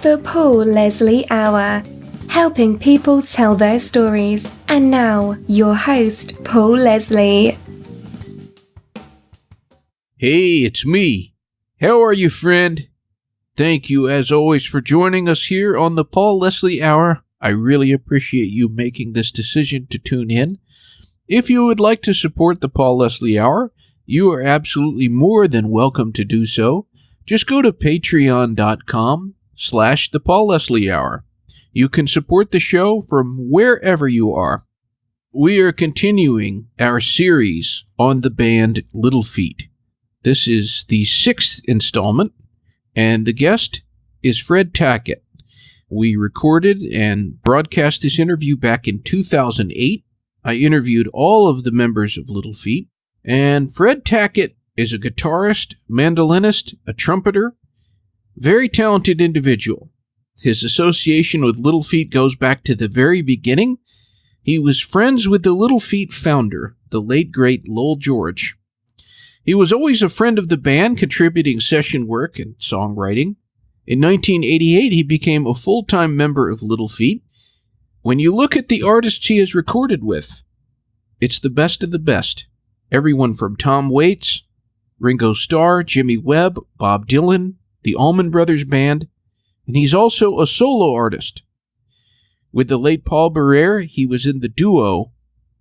The Paul Leslie Hour, helping people tell their stories. And now, your host, Paul Leslie. Hey, it's me. How are you, friend? Thank you, as always, for joining us here on the Paul Leslie Hour. I really appreciate you making this decision to tune in. If you would like to support the Paul Leslie Hour, you are absolutely more than welcome to do so. Just go to patreon.com/the Paul Leslie Hour. You can support the show from wherever you are. We are continuing our series on the band Little Feat. This is the 6th installment, and the guest is Fred Tackett. We recorded and broadcast this interview back in 2008. I interviewed all of the members of Little Feat, and Fred Tackett is a guitarist, mandolinist, a trumpeter, very talented individual. His association with Little Feat goes back to the very beginning. He was friends with the Little Feat founder, the late great Lowell George. He was always a friend of the band, contributing session work and songwriting. In 1988, he became a full-time member of Little Feat. When you look at the artists he has recorded with, it's the best of the best. Everyone from Tom Waits, Ringo Starr, Jimmy Webb, Bob Dylan, the Allman Brothers Band, and he's also a solo artist. With the late Paul Barrere, he was in the duo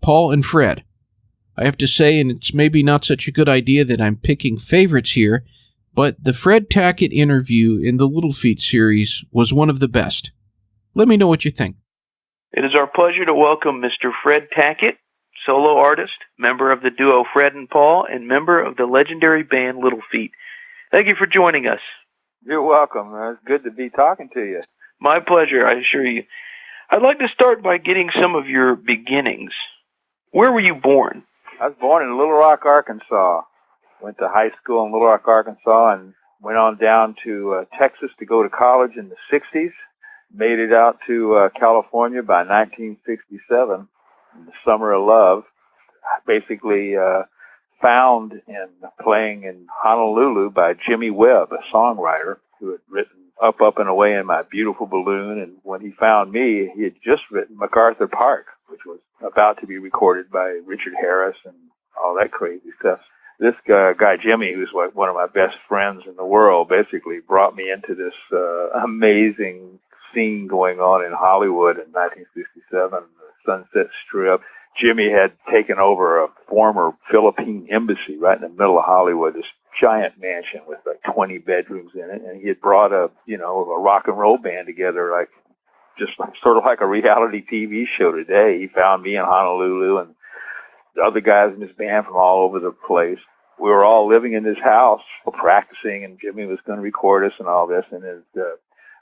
Paul and Fred. I have to say, and it's maybe not such a good idea that I'm picking favorites here, but the Fred Tackett interview in the Little Feat series was one of the best. Let me know what you think. It is our pleasure to welcome Mr. Fred Tackett, solo artist, member of the duo Fred and Paul, and member of the legendary band Little Feat. Thank you for joining us. You're welcome. It's good to be talking to you. My pleasure, I assure you. I'd like to start by getting some of your beginnings. Where were you born? I was born in Little Rock, Arkansas. Went to high school in Little Rock, Arkansas, and went on down to Texas to go to college in the 60s. Made it out to California by 1967, in the Summer of Love. Basically found in playing in Honolulu by Jimmy Webb, a songwriter who had written Up, Up, and Away in My Beautiful Balloon. And when he found me, he had just written MacArthur Park, which was about to be recorded by Richard Harris and all that crazy stuff. This guy, Jimmy, who's like one of my best friends in the world, basically brought me into this amazing scene going on in Hollywood in 1967, the Sunset Strip. Jimmy had taken over a former Philippine embassy right in the middle of Hollywood, this giant mansion with like 20 bedrooms in it, and he had brought a rock and roll band together, like sort of like a reality TV show today. He found me in Honolulu and the other guys in his band from all over the place. We were all living in this house, practicing, and Jimmy was going to record us and all this. And the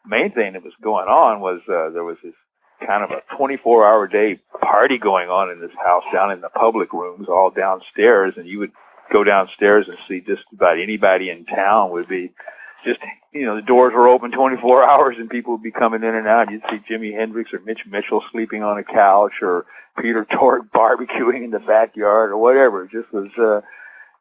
main thing that was going on was there was this kind of a 24-hour day party going on in this house down in the public rooms, all downstairs. And you would go downstairs and see just about anybody in town would be just, the doors were open 24 hours and people would be coming in and out. You'd see Jimi Hendrix or Mitch Mitchell sleeping on a couch or Peter Tork barbecuing in the backyard or whatever. It just was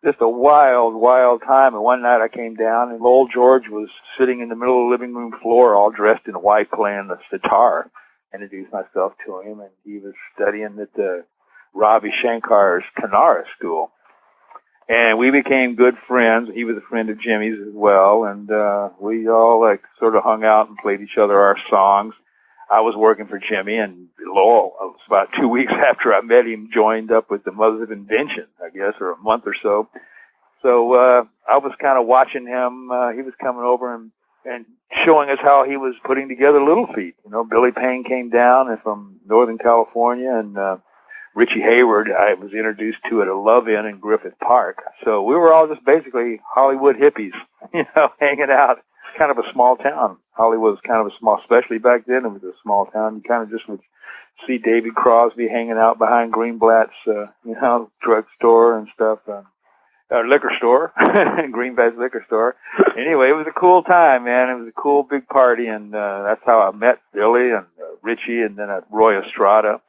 just a wild, wild time. And one night I came down and Lowell George was sitting in the middle of the living room floor all dressed in white playing the sitar. I introduced myself to him, and he was studying at the Ravi Shankar's Kanara School. And we became good friends. He was a friend of Jimmy's as well, and we all sort of hung out and played each other our songs. I was working for Jimmy, and Lowell, it was about 2 weeks after I met him, joined up with the Mothers of Invention, I guess, or a month or so. So I was kind of watching him. He was coming over and showing us how he was putting together Little Feat. Billy Payne came down from Northern California, and Richie Hayward I was introduced to at a Love-In in Griffith Park. So we were all just basically Hollywood hippies, hanging out. Kind of a small town. Hollywood was kind of a small, especially back then it was a small town. You kind of just would see David Crosby hanging out behind Greenblatt's, drugstore and stuff, liquor store, Greenblatt's liquor store. Anyway, it was a cool time, man. It was a cool big party, and that's how I met Billy and Richie, and then Roy Estrada.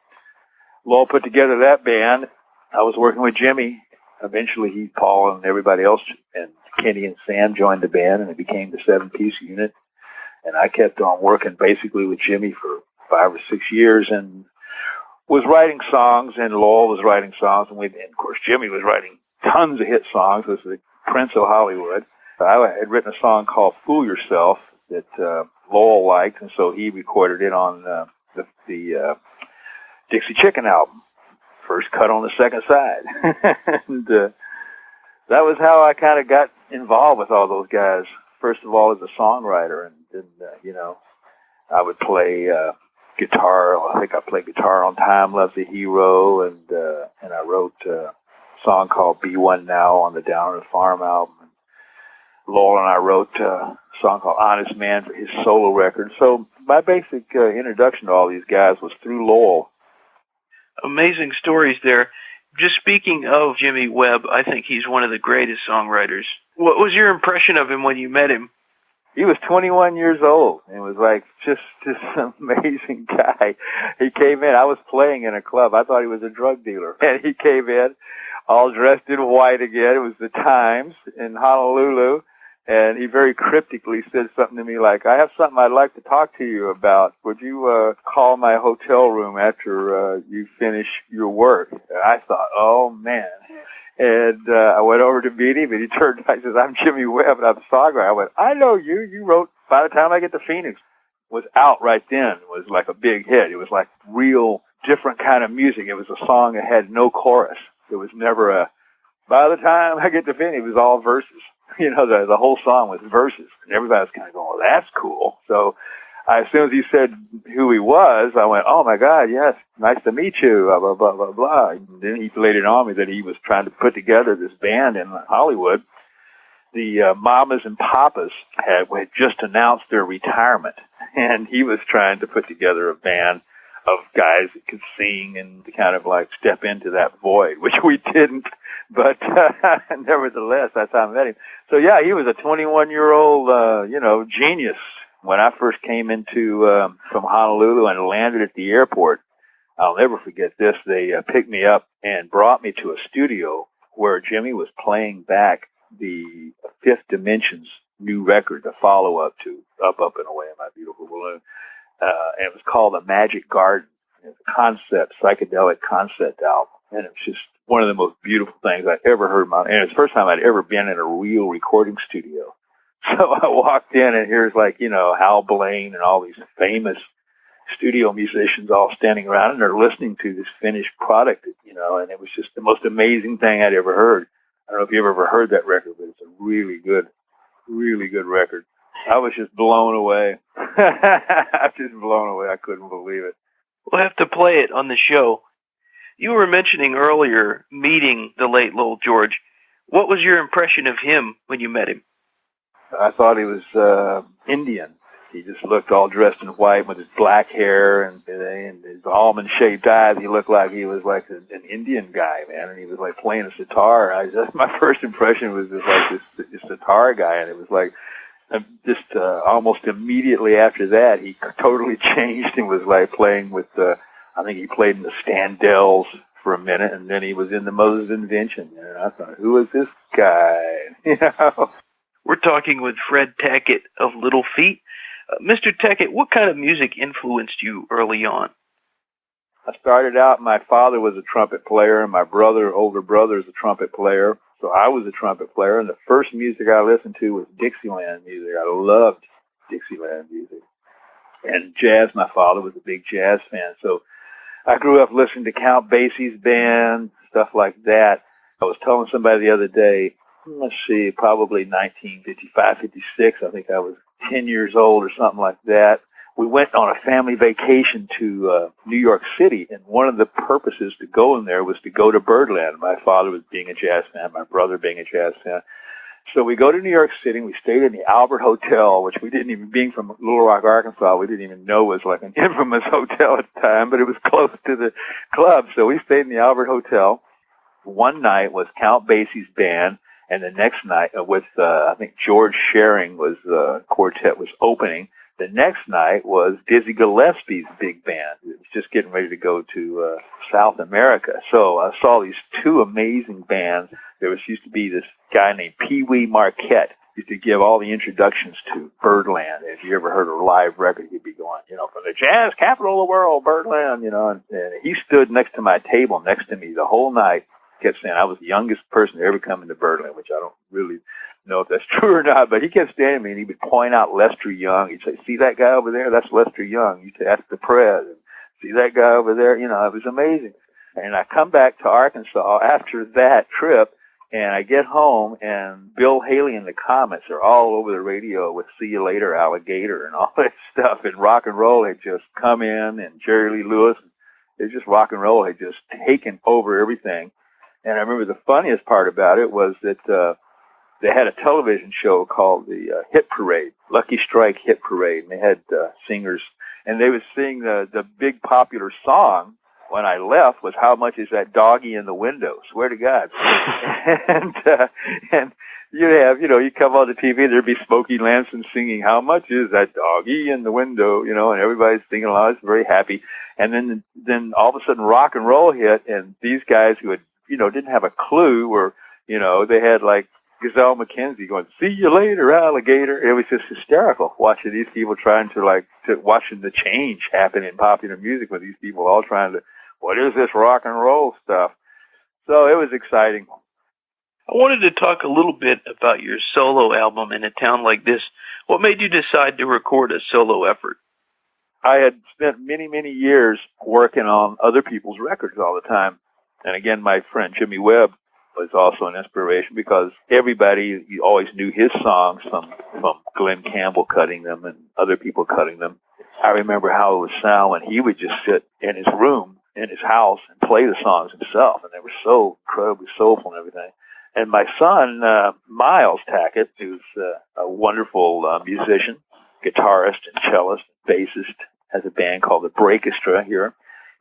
Lowell put together that band. I was working with Jimmy. Eventually, Paul, and everybody else, and Kenny and Sam joined the band, and it became the 7-piece unit. And I kept on working basically with Jimmy for 5 or 6 years and was writing songs, and Lowell was writing songs, and of course Jimmy was writing tons of hit songs. This was the Prince of Hollywood. I had written a song called Fool Yourself that Lowell liked, and so he recorded it on the Dixie Chicken album, first cut on the second side. And that was how I kind of got involved with all those guys. First of all, as a songwriter, and then, I would play guitar. I think I played guitar on Time Loves a Hero, and I wrote a song called Be One Now on the Down on the Farm album. And Lowell and I wrote a song called Honest Man for his solo record. So my basic introduction to all these guys was through Lowell. Amazing stories there. Just speaking of Jimmy Webb, I think he's one of the greatest songwriters. What was your impression of him when you met him? He was 21 years old and was like just this amazing guy. He came in. I was playing in a club. I thought he was a drug dealer. And he came in all dressed in white again. It was the Times in Honolulu. And he very cryptically said something to me like, I have something I'd like to talk to you about. Would you call my hotel room after you finish your work? And I thought, oh, man. And I went over to meet him, and he turned and I says, I'm Jimmy Webb, and I'm a songwriter. I went, I know you. You wrote By the Time I Get to Phoenix. Was out right then. It was like a big hit. It was like real different kind of music. It was a song that had no chorus. It was never a, By the Time I Get to Phoenix. It was all verses. The whole song was verses. And everybody was kind of going, well, that's cool. So as soon as he said who he was, I went, oh, my God, yes, nice to meet you, blah, blah, blah, blah, blah. And then he laid it on me that he was trying to put together this band in Hollywood. The Mamas and Papas had just announced their retirement, and he was trying to put together a band of guys that could sing and kind of like step into that void, which we didn't. But nevertheless, that's how I met him. So, yeah, he was a 21-year-old, genius. When I first came into from Honolulu and landed at the airport, I'll never forget this. They picked me up and brought me to a studio where Jimmy was playing back the Fifth Dimension's new record, the follow-up to Up, Up, and Away in My Beautiful Balloon. And it was called The Magic Garden. It's a psychedelic concept album. And it was just one of the most beautiful things I'd ever heard. And it was the first time I'd ever been in a real recording studio. So I walked in, and here's Hal Blaine and all these famous studio musicians all standing around, and they're listening to this finished product, and it was just the most amazing thing I'd ever heard. I don't know if you've ever heard that record, but it's a really good record. I was just blown away. I'm just blown away. I couldn't believe it. We'll have to play it on the show. You were mentioning earlier meeting the late Lowell George. What was your impression of him when you met him? I thought he was Indian. He just looked all dressed in white with his black hair and his almond-shaped eyes. He looked like he was like an Indian guy, man, and he was like playing a sitar. My first impression was just like this sitar guy, and it was like just almost immediately after that, he totally changed and was like playing with I think he played in the Standells for a minute, and then he was in the Moses Invention. And I thought, who is this guy? We're talking with Fred Tackett of Little Feat. Mr. Tackett, what kind of music influenced you early on? I started out, my father was a trumpet player, and my older brother, is a trumpet player. So I was a trumpet player, and the first music I listened to was Dixieland music. I loved Dixieland music. And jazz, my father was a big jazz fan. So I grew up listening to Count Basie's band, stuff like that. I was telling somebody the other day, let's see, probably 1955, 56. I think I was 10 years old or something like that. We went on a family vacation to New York City, and one of the purposes to go in there was to go to Birdland. My father was being a jazz fan, my brother being a jazz fan. So we go to New York City, and we stayed in the Albert Hotel, which we didn't even, being from Little Rock, Arkansas, we didn't even know was like an infamous hotel at the time, but it was close to the club. So we stayed in the Albert Hotel. One night was Count Basie's band, and the next night with, I think George Shearing was, quartet was opening. The next night was Dizzy Gillespie's big band. It was just getting ready to go to South America. So I saw these two amazing bands. There used to be this guy named Pee Wee Marquette used to give all the introductions to Birdland. If you ever heard a live record, he'd be going, from the jazz capital of the world, Birdland, and he stood next to my table, next to me the whole night, kept saying I was the youngest person to ever come into Birdland, which I don't really know if that's true or not, but he kept standing to me and he would point out Lester Young. He'd say, see that guy over there? That's Lester Young. That's the Prez. See that guy over there? It was amazing. And I come back to Arkansas after that trip, and I get home, and Bill Haley and the Comets are all over the radio with See You Later, Alligator, and all that stuff. And rock and roll had just come in, and Jerry Lee Lewis. It was just rock and roll had just taken over everything. And I remember the funniest part about it was that they had a television show called the Hit Parade, Lucky Strike Hit Parade. And they had singers, and they would sing the big popular song. When I left, was How Much Is That Doggy in the Window? Swear to God. and you'd have, you come on the TV, there'd be Smokey Lanson singing, How Much Is That Doggy in the Window? And everybody's singing along. It's very happy. And then all of a sudden rock and roll hit, and these guys who had, didn't have a clue, or, they had like Gazelle McKenzie going, see you later, alligator. It was just hysterical watching these people trying to watching the change happen in popular music with these people all trying to, what is this rock and roll stuff? So it was exciting. I wanted to talk a little bit about your solo album, In a Town Like This. What made you decide to record a solo effort? I had spent many, many years working on other people's records all the time. And again, my friend Jimmy Webb was also an inspiration because everybody, you always knew his songs from Glenn Campbell cutting them and other people cutting them. I remember how it would sound when he would just sit in his room in his house and play the songs himself, and they were so incredibly soulful and everything. And my son, Miles Tackett, who's a wonderful musician, guitarist and cellist, bassist, has a band called the Breakestra here.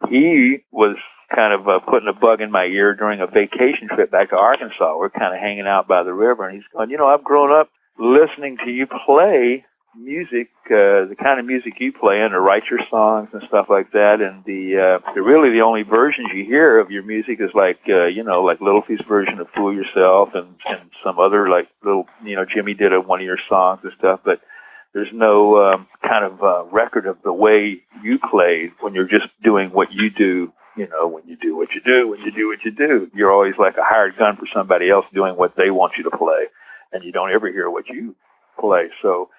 He was kind of putting a bug in my ear during a vacation trip back to Arkansas. We're kind of hanging out by the river, and he's going, I've grown up listening to you play music, the kind of music you play, and to write your songs and stuff like that. And really the only versions you hear of your music is like Little Feat's version of Fool Yourself and some other little, Jimmy did one of your songs and stuff, but there's no kind of record of the way you play when you're just doing what you do, when you do what you do. You're always like a hired gun for somebody else doing what they want you to play, and you don't ever hear what you play. So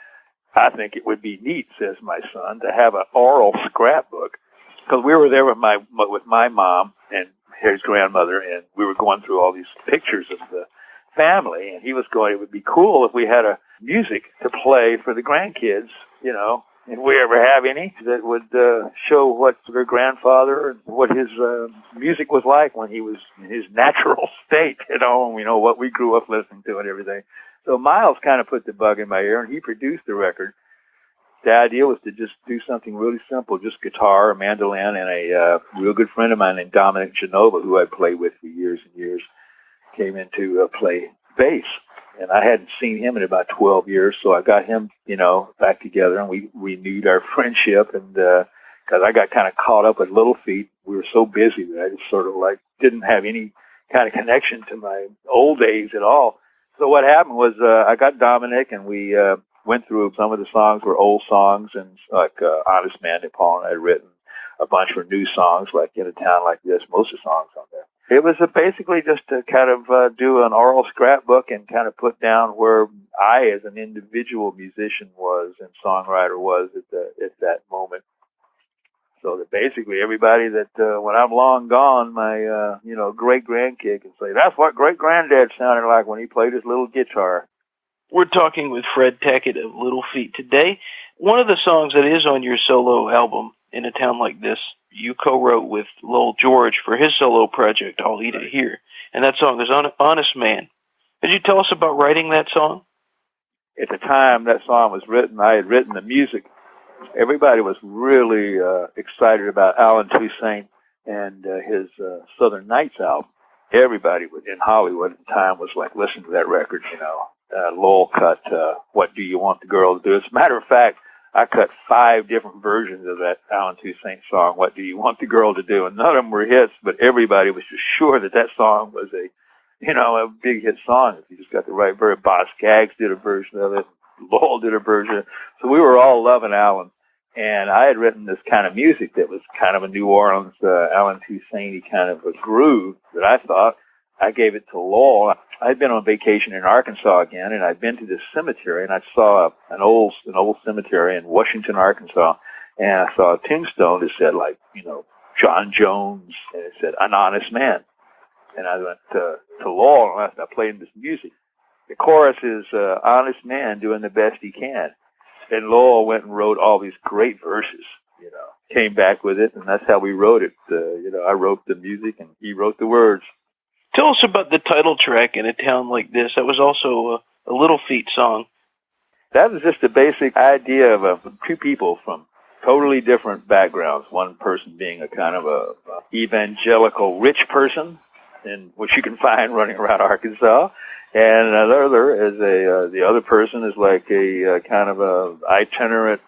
I think it would be neat, says my son, to have an oral scrapbook, because we were there with my mom and his grandmother, and we were going through all these pictures of the family, and he was going, it would be cool if we had a music to play for the grandkids, if we ever have any, that would show what their grandfather and what his music was like when he was in his natural state, and what we grew up listening to and everything. So Miles kind of put the bug in my ear, and he produced the record. The idea was to just do something really simple, just guitar, a mandolin, and a real good friend of mine named Dominic Genova, who I played with for years and years, came in to play bass. And I hadn't seen him in about 12 years, so I got him, back together, and we renewed our friendship. And because I got kind of caught up with Little Feat, we were so busy that I just sort of didn't have any kind of connection to my old days at all. So what happened was I got Dominic, and we went through some of the songs were old songs, and like Honest Man that Paul and I had written. A bunch were new songs, like In a Town Like This, most of the songs on there. It was basically just to kind of do an oral scrapbook and kind of put down where I, as an individual musician, was and songwriter was at that moment. So that basically everybody that when I'm long gone, my great grandkid can say that's what great granddad sounded like when he played his little guitar. We're talking with Fred Tackett of Little Feat today. One of the songs that is on your solo album, In a Town Like This, you co-wrote with Lowell George for his solo project, I'll Eat It Here. And that song is Honest Man. Could you tell us about writing that song? At the time that song was written, I had written the music. Everybody was really excited about Alan Toussaint and his Southern Nights album. Everybody in Hollywood at the time was listening to that record, Lowell cut What Do You Want the Girl to Do? As a matter of fact, I cut 5 different versions of that Alan Toussaint song, What Do You Want the Girl to Do? And none of them were hits, but everybody was just sure that song was a big hit song if you just got the right version. Boss Skaggs did a version of it. Lowell did a version. So we were all loving Alan. And I had written this kind of music that was kind of a New Orleans, Alan Toussaint kind of a groove that I thought. I gave it to Lowell. I'd been on vacation in Arkansas again, and I'd been to this cemetery, and I saw an old cemetery in Washington, Arkansas, and I saw a tombstone that said, John Jones, and it said, an honest man. And I went to Lowell, and I played him this music. The chorus is, honest man doing the best he can. And Lowell went and wrote all these great verses, came back with it, and that's how we wrote it. I wrote the music, and he wrote the words. Tell us about the title track In a Town Like This. That was also a Little Feat song. That was just the basic idea of two people from totally different backgrounds. One person being a kind of a evangelical rich person, and which you can find running around Arkansas, and another is the other person is like a kind of a itinerant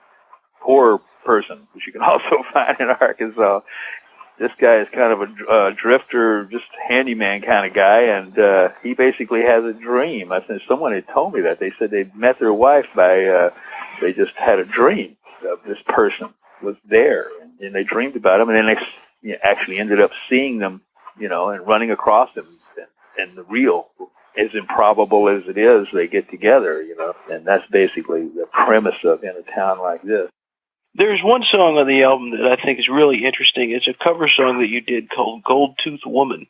poor person, which you can also find in Arkansas. This guy is kind of a drifter, just handyman kind of guy, and he basically has a dream. I think someone had told me that. They said they met their wife by, they just had a dream of this person was there, and they dreamed about him, and then they actually ended up seeing them, and running across them, and the real, as improbable as it is, they get together, and that's basically the premise of In a Town Like This. There's one song on the album that I think is really interesting. It's a cover song that you did called Gold Tooth Woman.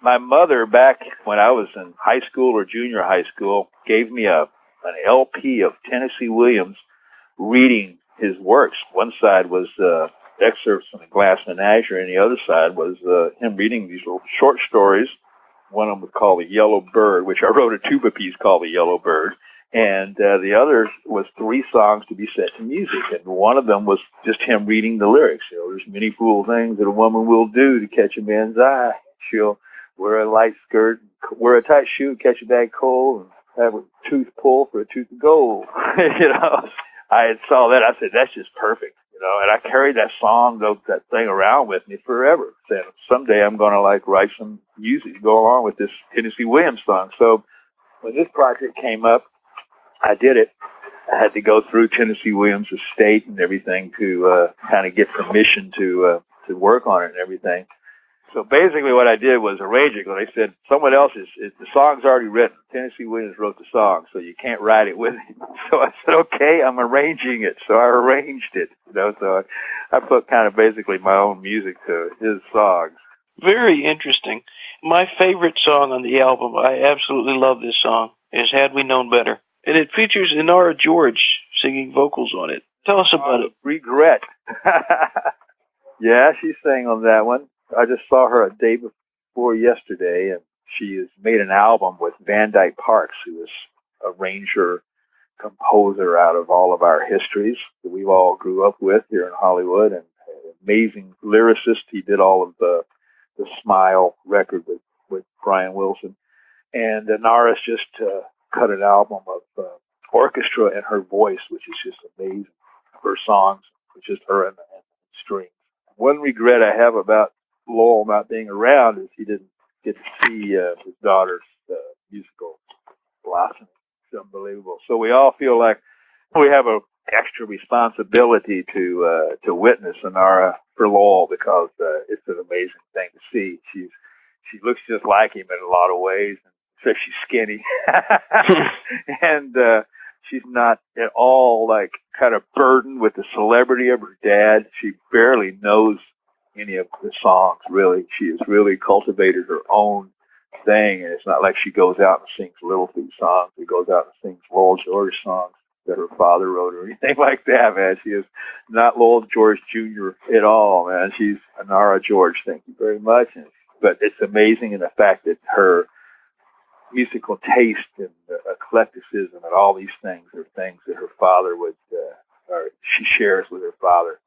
My mother, back when I was in high school or junior high school, gave me an LP of Tennessee Williams reading his works. One side was excerpts from the Glass Menagerie, and the other side was him reading these little short stories. One of them was called The Yellow Bird, which I wrote a tuba piece called The Yellow Bird. And the other was 3 songs to be set to music. And one of them was just him reading the lyrics. There's many fool things that a woman will do to catch a man's eye. She'll wear a light skirt, wear a tight shoe, catch a bag cold, and have a tooth pull for a tooth of gold. I saw that. I said, that's just perfect. And I carried that song, that thing around with me forever. Saying, someday I'm going to write some music to go along with this Tennessee Williams song. So when this project came up, I did it. I had to go through Tennessee Williams' estate and everything to kind of get permission to work on it and everything. So basically what I did was arrange it. They said, someone else the song's already written. Tennessee Williams wrote the song, so you can't write it with him. So I said, okay, I'm arranging it. So I arranged it. So I put kind of basically my own music to his songs. Very interesting. My favorite song on the album, I absolutely love this song, is Had We Known Better. And it features Inara George singing vocals on it. Tell us about it. Regret. Yeah, she sang on that one. I just saw her a day before yesterday, and she has made an album with Van Dyke Parks, who is a arranger, composer out of all of our histories that we've all grew up with here in Hollywood, and an amazing lyricist. He did all of the Smile record with Brian Wilson. And Nara's just cut an album of orchestra and her voice, which is just amazing. Her songs, it's just her and strings. One regret I have about Lowell not being around is he didn't get to see his daughter's musical blossom. It's unbelievable. So we all feel like we have an extra responsibility to witness Inara for Lowell, because it's an amazing thing to see. She looks just like him in a lot of ways, except she's skinny. And she's not at all kind of burdened with the celebrity of her dad. She barely knows any of the songs, really. She has really cultivated her own thing, and it's not like she goes out and sings Little Feat songs. She goes out and sings Lowell George songs that her father wrote or anything like that, man. She is not Lowell George Jr. at all, man. She's Inara George. Thank you very much. But it's amazing in the fact that her musical taste and eclecticism and all these things are things that her father would, or she shares with her father.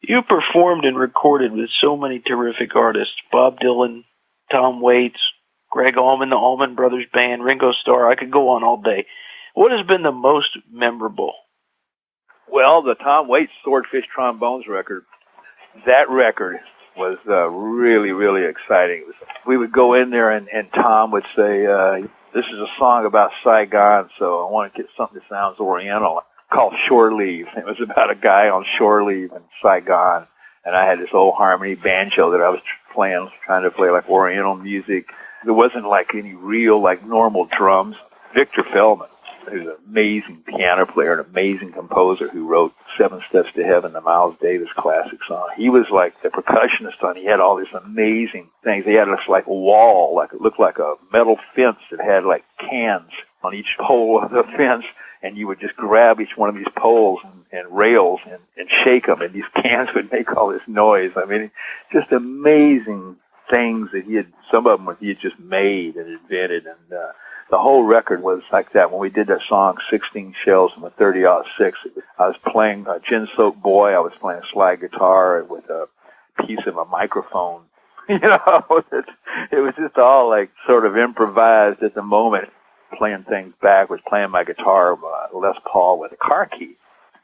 You performed and recorded with so many terrific artists: Bob Dylan, Tom Waits, Greg Allman, the Allman Brothers Band, Ringo Starr. I could go on all day. What has been the most memorable? Well, the Tom Waits Swordfish Trombones record. That record was really, really exciting. We would go in there, and Tom would say, this is a song about Saigon, so I want to get something that sounds Oriental, called Shore Leave. It was about a guy on shore leave in Saigon, and I had this old harmony banjo that I was trying to play like Oriental music. There wasn't like any real, like normal drums. Victor Feldman, who's an amazing piano player, an amazing composer who wrote Seven Steps to Heaven, the Miles Davis classic song. He was like the percussionist on. He had all these amazing things. He had this like wall, like it looked like a metal fence that had like cans on each pole of the fence, and you would just grab each one of these poles and rails and shake them, and these cans would make all this noise. I mean, just amazing things that some of them he had just made and invented, and the whole record was like that. When we did that song, 16 Shells from a 30-06, I was playing a Gin-Soaked Boy. I was playing slide guitar with a piece of a microphone. You know, it was just all like sort of improvised at the moment. Playing things backwards, playing my guitar, Les Paul with a car key.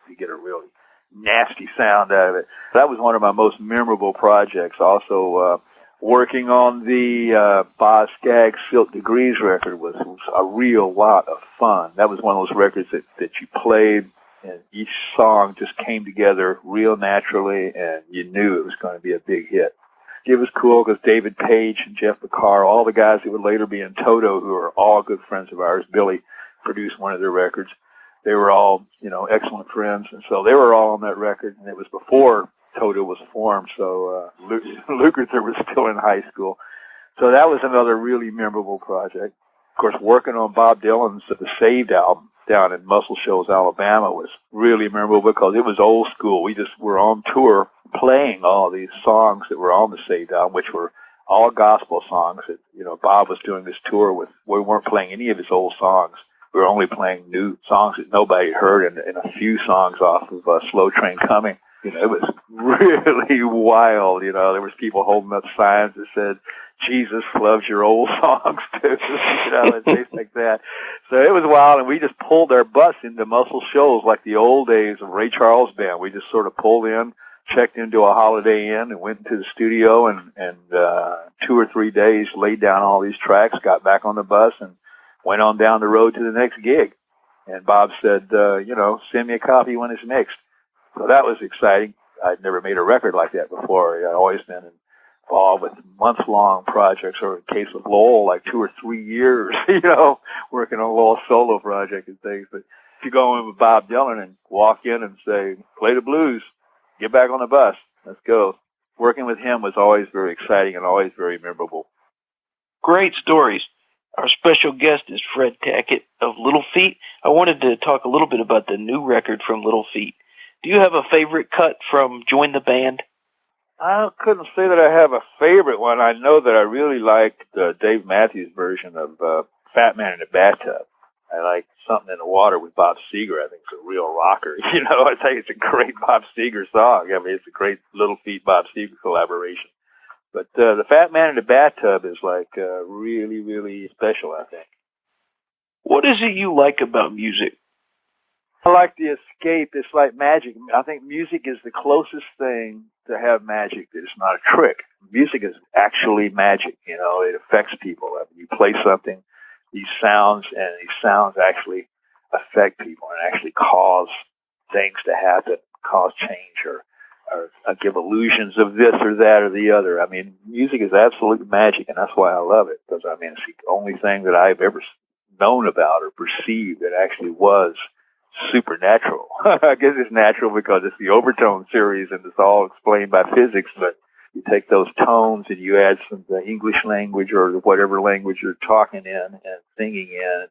You get a really nasty sound out of it. That was one of my most memorable projects. Also, working on the Boz Scaggs Silk Degrees record was a real lot of fun. That was one of those records that you played, and each song just came together real naturally, and you knew it was going to be a big hit. It was cool because David Page and Jeff Becar, all the guys who would later be in Toto, who are all good friends of ours, Billy produced one of their records. They were all, excellent friends, and so they were all on that record, and it was before Toto was formed, so Lukather was still in high school. So that was another really memorable project. Of course, working on Bob Dylan's The Saved album down in Muscle Shoals, Alabama was really memorable because it was old school. We just were on tour playing all these songs that were on the Saved album, which were all gospel songs that, Bob was doing this tour with. We weren't playing any of his old songs. We were only playing new songs that nobody heard and a few songs off of Slow Train Coming. It was really wild. There was people holding up signs that said, Jesus loves your old songs too, and things like that. So it was wild, and we just pulled our bus into Muscle Shoals like the old days of Ray Charles Band. We just sort of pulled in, checked into a Holiday Inn, and went into the studio, and 2 or 3 days laid down all these tracks, got back on the bus, and went on down the road to the next gig. And Bob said, send me a copy when it's mixed. So that was exciting. I'd never made a record like that before. I'd always been involved with month-long projects, or in the case of Lowell, like 2 or 3 years, working on a little solo project and things. But if you go in with Bob Dylan and walk in and say, play the blues, get back on the bus, let's go. Working with him was always very exciting and always very memorable. Great stories. Our special guest is Fred Tackett of Little Feat. I wanted to talk a little bit about the new record from Little Feat. Do you have a favorite cut from Join the Band? I couldn't say that I have a favorite one. I know that I really liked Dave Matthews' version of Fat Man in the Bathtub. I like Something in the Water with Bob Seger. I think it's a real rocker. I think it's a great Bob Seger song. I mean, it's a great Little Feat Bob Seger collaboration. But the Fat Man in the Bathtub is like really, really special, I think. What is it you like about music? I like the escape. It's like magic. I think music is the closest thing to have magic that it's not a trick. Music is actually magic. It affects people. I mean, you play something, these sounds actually affect people and actually cause things to happen, cause change, or give illusions of this or that or the other. I mean, music is absolute magic, and that's why I love it, because, I mean, it's the only thing that I've ever known about or perceived that actually was supernatural. I guess it's natural because it's the overtone series and it's all explained by physics, but you take those tones and you add some the English language or whatever language you're talking in and singing in, and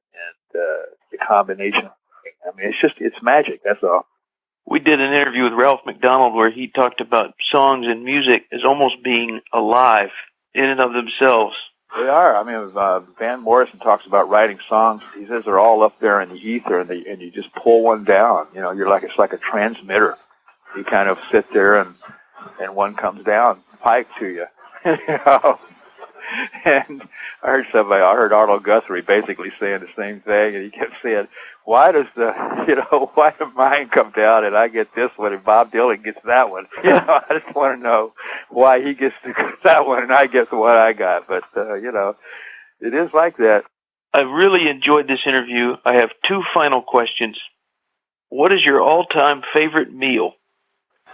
the combination. I mean, it's magic, that's all. We did an interview with Ralph MacDonald where he talked about songs and music as almost being alive in and of themselves. They are. I mean, Van Morrison talks about writing songs. He says they're all up there in the ether, and you just pull one down. It's like a transmitter. You kind of sit there, and one comes down, pipe to you. And I heard Arnold Guthrie basically saying the same thing, and he kept saying, why does why did mine come down and I get this one and Bob Dylan gets that one? I just want to know why he gets that one and I get the one I got. But, it is like that. I've really enjoyed this interview. I have two final questions. What is your all-time favorite meal?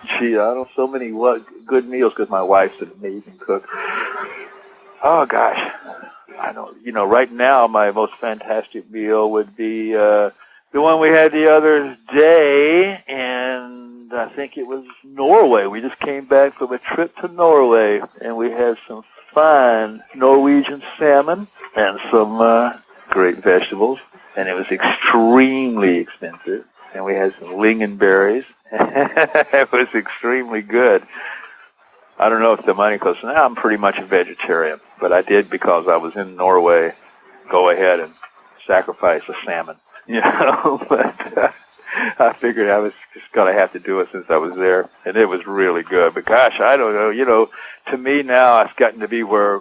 Gee, I don't so many good meals because my wife's an amazing cook. Oh, gosh. I don't, right now my most fantastic meal would be the one we had the other day, and I think it was Norway. We just came back from a trip to Norway, and we had some fine Norwegian salmon and some great vegetables, and it was extremely expensive, and we had some lingonberries. It was extremely good. I don't know if the money costs. Now I'm pretty much a vegetarian, but I did, because I was in Norway, go ahead and sacrifice a salmon. But I figured I was just going to have to do it since I was there, and it was really good. But gosh, I don't know. To me now, it's gotten to be where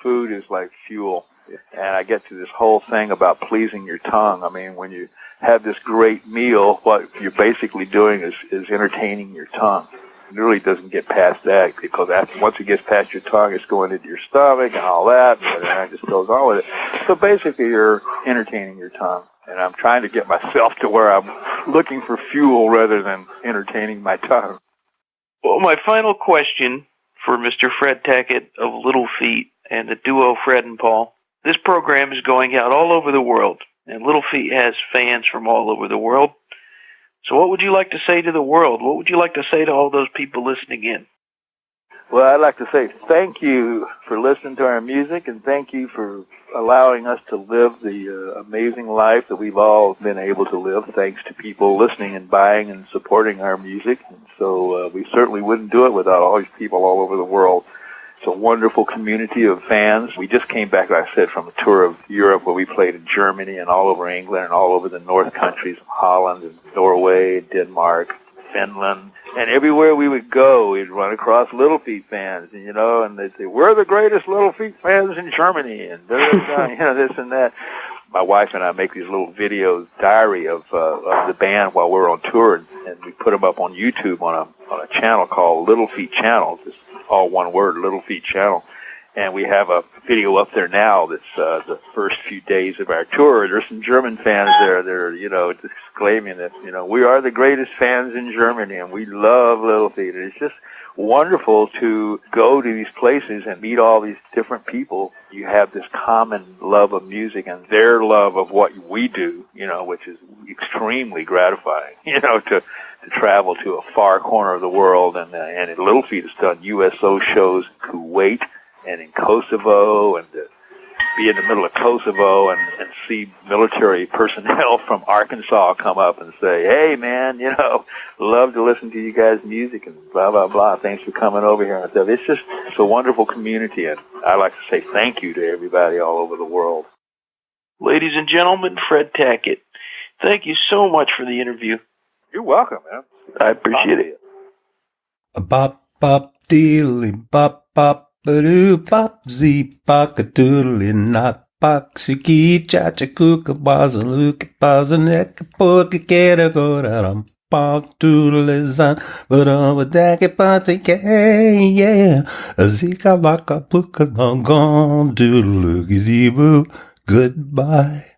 food is like fuel, and I get to this whole thing about pleasing your tongue. I mean, when you have this great meal, what you're basically doing is entertaining your tongue. It really doesn't get past that, because once it gets past your tongue, it's going into your stomach and all that, and it just goes on with it. So basically, you're entertaining your tongue, and I'm trying to get myself to where I'm looking for fuel rather than entertaining my tongue. Well, my final question for Mr. Fred Tackett of Little Feat and the duo Fred and Paul. This program is going out all over the world, and Little Feat has fans from all over the world. So what would you like to say to the world? What would you like to say to all those people listening in? Well, I'd like to say thank you for listening to our music, and thank you for allowing us to live the amazing life that we've all been able to live, thanks to people listening and buying and supporting our music. And so we certainly wouldn't do it without all these people all over the world. It's a wonderful community of fans. We just came back, like I said, from a tour of Europe where we played in Germany and all over England and all over the North countries, Holland and Norway, Denmark, Finland. And everywhere we would go, we'd run across Little Feat fans, and they'd say, "We're the greatest Little Feat fans in Germany," and this and that. My wife and I make these little videos, diary of the band while we're on tour, and we put them up on YouTube on a channel called Little Feat Channel. Just all one word, Little Feat Channel. And we have a video up there now that's the first few days of our tour. There's some German fans there. They're, exclaiming that, we are the greatest fans in Germany, and we love Little Feat. And it's just wonderful to go to these places and meet all these different people. You have this common love of music and their love of what we do, which is extremely gratifying, to travel to a far corner of the world. And Little Feat has done USO shows in Kuwait and in Kosovo, and to be in the middle of Kosovo and see military personnel from Arkansas come up and say, "Hey, man, love to listen to you guys' music," and blah, blah, blah. Thanks for coming over here and stuff. It's a wonderful community, and I like to say thank you to everybody all over the world. Ladies and gentlemen, Fred Tackett, thank you so much for the interview. You're welcome, man. I appreciate it. Bop, bop, dealy, bop, bop. Bop zee baka doodly not bak shiki chacha kuka bazaluka bazanek poka kera go ram pop doodly zan but over dake party yeah zika baka puka long gone doodly boo. Goodbye.